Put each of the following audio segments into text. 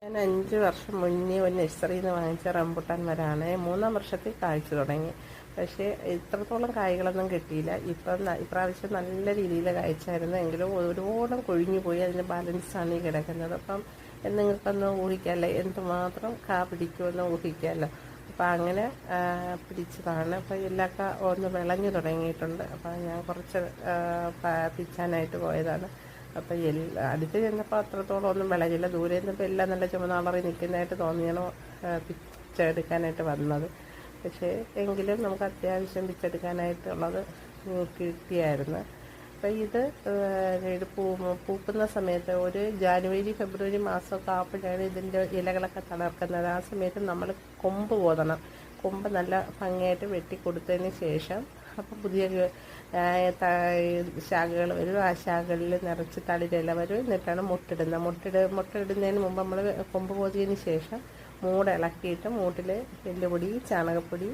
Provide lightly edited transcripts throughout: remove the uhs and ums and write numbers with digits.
ഞാൻ 5 വർഷം മുന്നേ ഒരു നഴ്സറിയിൽ നിന്ന് വാങ്ങിച്ച റംബുട്ടാൻ മരമാണ്. 3-ാം വർഷത്തിൽ കായ്ച്ചു തുടങ്ങി. പക്ഷേ ഇത്രത്തോളം കായ്കളൊന്നും കിട്ടിയില്ല. ഇപ്രാവശ്യം നല്ല രീതിയിൽ കായ്ച്ചായിരുന്നു. എങ്കിലും ഒരുപാട് കൊഴിഞ്ഞു പോയി. അതിൻ്റെ ബാലൻസാണ് ഈ കിടക്കുന്നത്. അപ്പം നിങ്ങൾക്കൊന്ന് ഊഹിക്കാമല്ലോ എന്തുമാത്രം കാ പിടിക്കുമെന്ന് ഊഹിക്കാമല്ലോ. അപ്പം അങ്ങനെ പിടിച്ചതാണ്. അപ്പം എല്ലാ ഒന്ന് വിളഞ്ഞു തുടങ്ങിയിട്ടുണ്ട്. അപ്പം ഞാൻ കുറച്ച് പിച്ചാനായിട്ട് പോയതാണ്. അപ്പം അടുത്ത് ചെന്നപ്പോൾ അത്രത്തോളം ഒന്നും വിളഞ്ഞില്ല. ദൂരെ നിന്നപ്പോൾ എല്ലാം നല്ല ചുമന്നാളറി നിൽക്കുന്നതായിട്ട് തോന്നിയാണ് പിച്ചെടുക്കാനായിട്ട് വന്നത്. പക്ഷേ എങ്കിലും നമുക്ക് അത്യാവശ്യം പിച്ചെടുക്കാനായിട്ടുള്ളത് കിട്ടിയായിരുന്നു. അപ്പം ഇത് പൂക്കുന്ന സമയത്ത് ഒരു ജാനുവരി ഫെബ്രുവരി മാസമൊക്കെ ആകുമ്പോഴാണ് ഇതിൻ്റെ ഇലകളൊക്കെ തളർക്കുന്നത്. ആ സമയത്ത് നമ്മൾ കൊമ്പ് കോതണം. കൊമ്പ് നല്ല ഭംഗിയായിട്ട് വെട്ടിക്കൊടുത്തതിന് ശേഷം അപ്പം പുതിയ ശാഖകൾ വരും. ആ ശാഖകളിൽ നിറച്ച് തളിരില വരും. എന്നിട്ടാണ് മുട്ടയിടുന്നതിന് മുമ്പ് നമ്മൾ കൊമ്പ് കോതിയതിന് ശേഷം മൂട് ഇളക്കിയിട്ട് മൂട്ടിൽ എല്ലുപൊടി, ചാണകപ്പൊടി,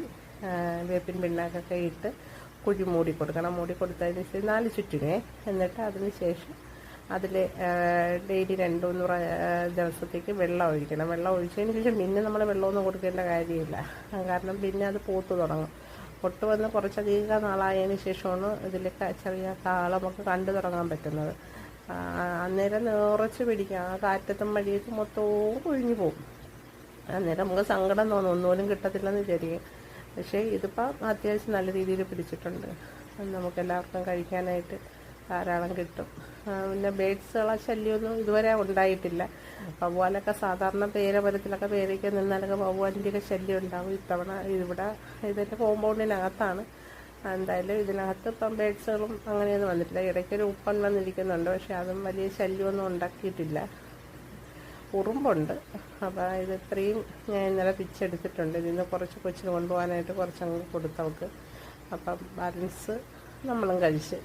വേപ്പിൻ പിണ്ണാക്കൊക്കെ ഇട്ട് കുഴി മൂടി കൊടുക്കണം. മൂടി കൊടുത്തതിന് ശേഷം 4 ചുറ്റിനെ. എന്നിട്ട് അതിന് ശേഷം അതിൽ ഡെയിലി 2-3 ദിവസത്തേക്ക് വെള്ളം ഒഴിക്കണം. വെള്ളം ഒഴിച്ചതിന് ശേഷം പിന്നെ നമ്മൾ വെള്ളമൊന്നും കൊടുക്കേണ്ട കാര്യമില്ല. കാരണം പിന്നെ അത് പൂത്ത് തുടങ്ങും. പൊട്ട് വന്ന് കുറച്ചധികം നാളായതിന് ശേഷമാണ് ഇതിൽ ചെറിയ കാളമൊക്കെ കണ്ടു തുടങ്ങാൻ പറ്റുന്നത്. അന്നേരം നിറച്ച് പിടിക്കും. ആ കാറ്റത്തും മഴയത്തും മൊത്തവും കൊഴിഞ്ഞു പോകും. അന്നേരം നമുക്ക് സങ്കടം തോന്നും, ഒന്നുപോലും കിട്ടത്തില്ലെന്ന് വിചാരിക്കും. പക്ഷേ ഇതിപ്പം അത്യാവശ്യം നല്ല രീതിയിൽ പിടിച്ചിട്ടുണ്ട്. നമുക്കെല്ലാവർക്കും കഴിക്കാനായിട്ട് ധാരാളം കിട്ടും. പിന്നെ ബേഡ്സുകളെ ശല്യമൊന്നും ഇതുവരെ ഉണ്ടായിട്ടില്ല. വവ്വാലൊക്കെ സാധാരണ പേരമരത്തിലൊക്കെ പേരയ്ക്ക് നിന്നാലൊക്കെ വവ്വാലിൻ്റെയൊക്കെ ശല്യം ഉണ്ടാകും. ഇത്തവണ ഇതിൻ്റെ കോമ്പൗണ്ടിനകത്താണ്. എന്തായാലും ഇതിനകത്ത് ഇപ്പം ബേഡ്സുകളും അങ്ങനെയൊന്നും വന്നിട്ടില്ല. ഇടയ്ക്കൊരു ഉപ്പൻ വന്നിരിക്കുന്നുണ്ട്. പക്ഷെ അതും വലിയ ശല്യമൊന്നും ഉണ്ടാക്കിയിട്ടില്ല. ഉറുമ്പുണ്ട്. അപ്പോൾ ഇത് ഇത്രയും ഞാൻ ഇന്നലെ പിച്ചെടുത്തിട്ടുണ്ട്. ഇതിന്ന് കുറച്ച് കൊച്ചിന് കൊണ്ടുപോകാനായിട്ട് കുറച്ചങ്ങ് കൊടുത്തവർക്ക്. അപ്പം ബാലൻസ് നമ്മളും കഴിച്ച്.